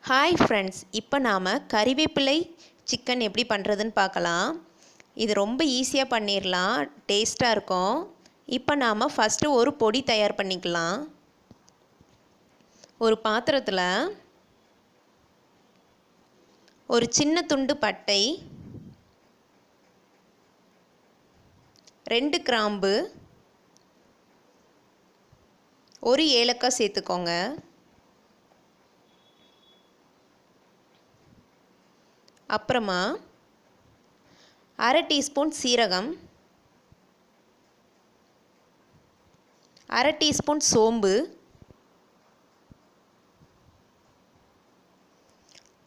Hi friends, இப்போ நாம் கறிவேப்பிலை சிக்கன் எப்படி பண்ணுறதுன்னு பார்க்கலாம். இது ரொம்ப ஈஸியாக பண்ணிடலாம், டேஸ்ட்டாக இருக்கும். இப்போ நாம் ஃபஸ்ட்டு ஒரு பொடி தயார் பண்ணிக்கலாம். ஒரு பாத்திரத்தில் ஒரு சின்ன துண்டு பட்டை, 2 கிராம்பு, 1 ஏலக்காய் சேர்த்துக்கோங்க. அப்புறமா 1/2 டீஸ்பூன் சீரகம், 1/2 டீஸ்பூன் சோம்பு,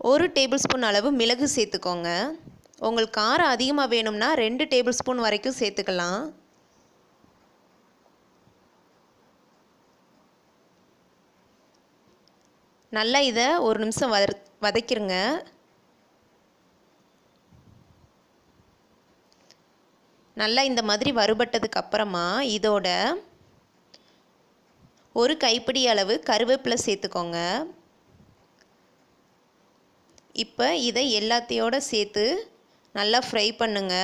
1 டேபிள் ஸ்பூன் அளவு மிளகு சேர்த்துக்கோங்க. உங்களுக்கு காரம் அதிகமாக வேணும்னா 2 டேபிள் ஸ்பூன் வரைக்கும் சேர்த்துக்கலாம். நல்லா இதை ஒரு நிமிஷம் வதக்கிடுங்க. நல்லா இந்த மாதிரி வறுபட்டதுக்கு அப்புறமா இதோட ஒரு கைப்பிடி அளவு கருவேப்பிலை சேர்த்துக்கோங்க. இப்போ இதை எல்லாத்தையோட சேர்த்து நல்லா ஃப்ரை பண்ணுங்க.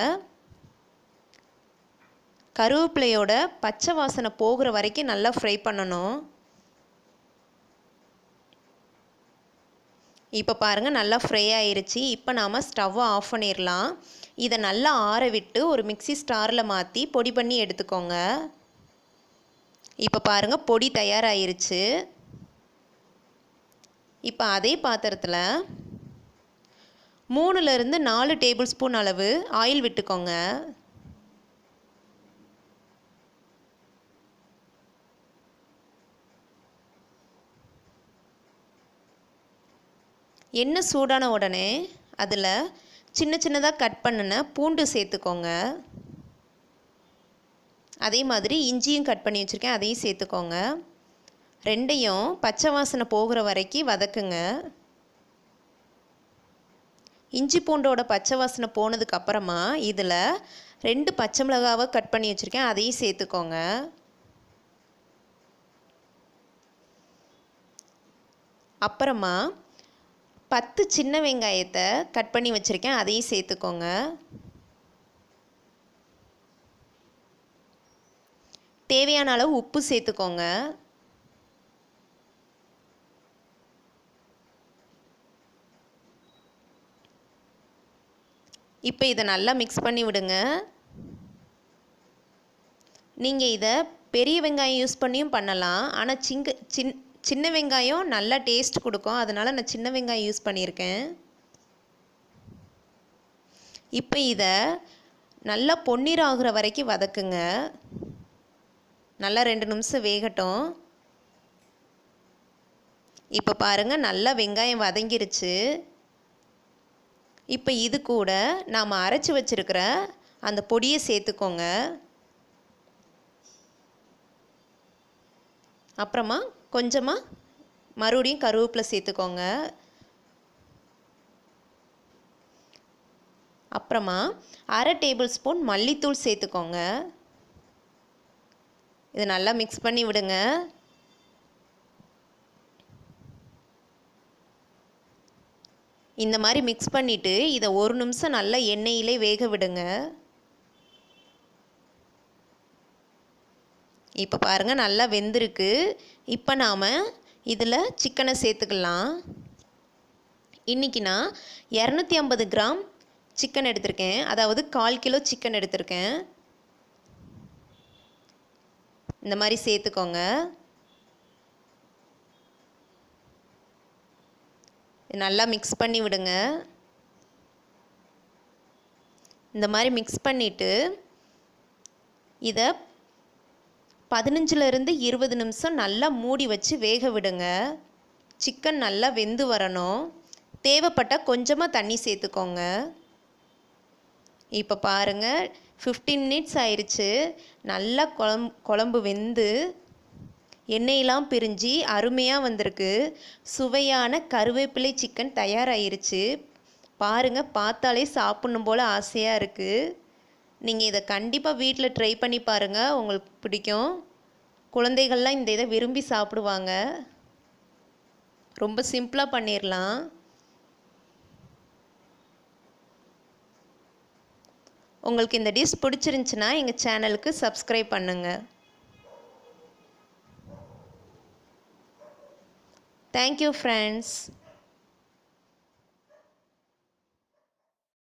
கருவேப்பிலையோட பச்சை வாசனை போகிற வரைக்கும் நல்லா ஃப்ரை பண்ணணும். இப்போ பாருங்கள், நல்லா ஃப்ரை ஆயிருச்சு. இப்போ நாம் ஸ்டவ்வை ஆஃப் பண்ணிடலாம். இதை நல்லா ஆற விட்டு ஒரு மிக்ஸி ஸ்டாரில் மாற்றி பொடி பண்ணி எடுத்துக்கோங்க. இப்போ பாருங்கள், பொடி தயாராகிருச்சு. இப்போ அதே பாத்திரத்தில் 3லேருந்து 4 டேபிள் ஸ்பூன் அளவு ஆயில் விட்டுக்கோங்க. எண்ணெய் சூடான உடனே அதில் சின்ன சின்னதாக கட் பண்ணின பூண்டு சேர்த்துக்கோங்க. அதே மாதிரி இஞ்சியும் கட் பண்ணி வச்சுருக்கேன், அதையும் சேர்த்துக்கோங்க. ரெண்டையும் பச்சை வாசனை போகிற வரைக்கும் வதக்குங்க. இஞ்சி பூண்டோட பச்சை வாசனை போனதுக்கப்புறமா இதில் 2 பச்சை மிளகாவை கட் பண்ணி வச்சுருக்கேன், அதையும் சேர்த்துக்கோங்க. அப்புறமா 10 சின்ன வெங்காயத்தை கட் பண்ணி வச்சுருக்கேன், அதையும் சேர்த்துக்கோங்க. தேவையான அளவு உப்பு சேர்த்துக்கோங்க. இப்போ இதை நல்லா மிக்ஸ் பண்ணி விடுங்க. நீங்கள் இதை பெரிய வெங்காயம் யூஸ் பண்ணியும் பண்ணலாம், ஆனால் சின்ன வெங்காயம் நல்லா டேஸ்ட் கொடுக்கும், அதனால் நான் சின்ன வெங்காயம் யூஸ் பண்ணியிருக்கேன். இப்போ இதை நல்லா பொன்னிறம் ஆகுற வரைக்கும் வதக்குங்க. நல்லா 2 நிமிஷம் வேகட்டும். இப்போ பாருங்கள், நல்லா வெங்காயம் வதங்கிருச்சு. இப்போ இது கூட நாம் அரைச்சி வச்சுருக்கிற அந்த பொடியை சேர்த்துக்கோங்க. அப்புறமா கொஞ்சமாக மறுபடியும் கருவேப்பிலை சேர்த்துக்கோங்க. அப்புறமா 1/2 டேபிள் ஸ்பூன் மல்லித்தூள் சேர்த்துக்கோங்க. இதை நல்லா மிக்ஸ் பண்ணி விடுங்க. இந்த மாதிரி மிக்ஸ் பண்ணிவிட்டு இதை 1 நிமிஷம் நல்லா எண்ணெயிலே வேக விடுங்க. இப்போ பாருங்கள், நல்லா வெந்திருக்கு. இப்போ நாம் இதில் சிக்கனை சேர்த்துக்கலாம். இன்றைக்கி நான் 250 கிராம் சிக்கன் எடுத்திருக்கேன், அதாவது 1/4 கிலோ சிக்கன் எடுத்திருக்கேன். இந்த மாதிரி சேர்த்துக்கோங்க. நல்லா மிக்ஸ் பண்ணி விடுங்க. இந்த மாதிரி மிக்ஸ் பண்ணிவிட்டு இதை 15லேருந்து 20 நிமிஷம் நல்லா மூடி வச்சு வேக விடுங்க. சிக்கன் நல்லா வெந்து வரணும். தேவைப்பட்டால் கொஞ்சமாக தண்ணி சேர்த்துக்கோங்க. இப்போ பாருங்கள், 15 மினிட்ஸ் ஆயிடுச்சு. நல்லா குழம்பு வெந்து எண்ணெயெல்லாம் பிரிஞ்சு அருமையாக வந்திருக்கு. சுவையான கருவேப்பிலை சிக்கன் தயாராகிருச்சு. பாருங்கள், பார்த்தாலே சாப்பிட்ணும் போல் ஆசையாக இருக்குது. நீங்கள் இதை கண்டிப்பாக வீட்டில் ட்ரை பண்ணி பாருங்கள், உங்களுக்கு பிடிக்கும். குழந்தைகள்லாம் இந்த இதை விரும்பி சாப்பிடுவாங்க. ரொம்ப சிம்பிளாக பண்ணிடலாம். உங்களுக்கு இந்த டிஷ் பிடிச்சிருந்துச்சுன்னா எங்கள் சேனலுக்கு சப்ஸ்கிரைப் பண்ணுங்கள். Thank you friends.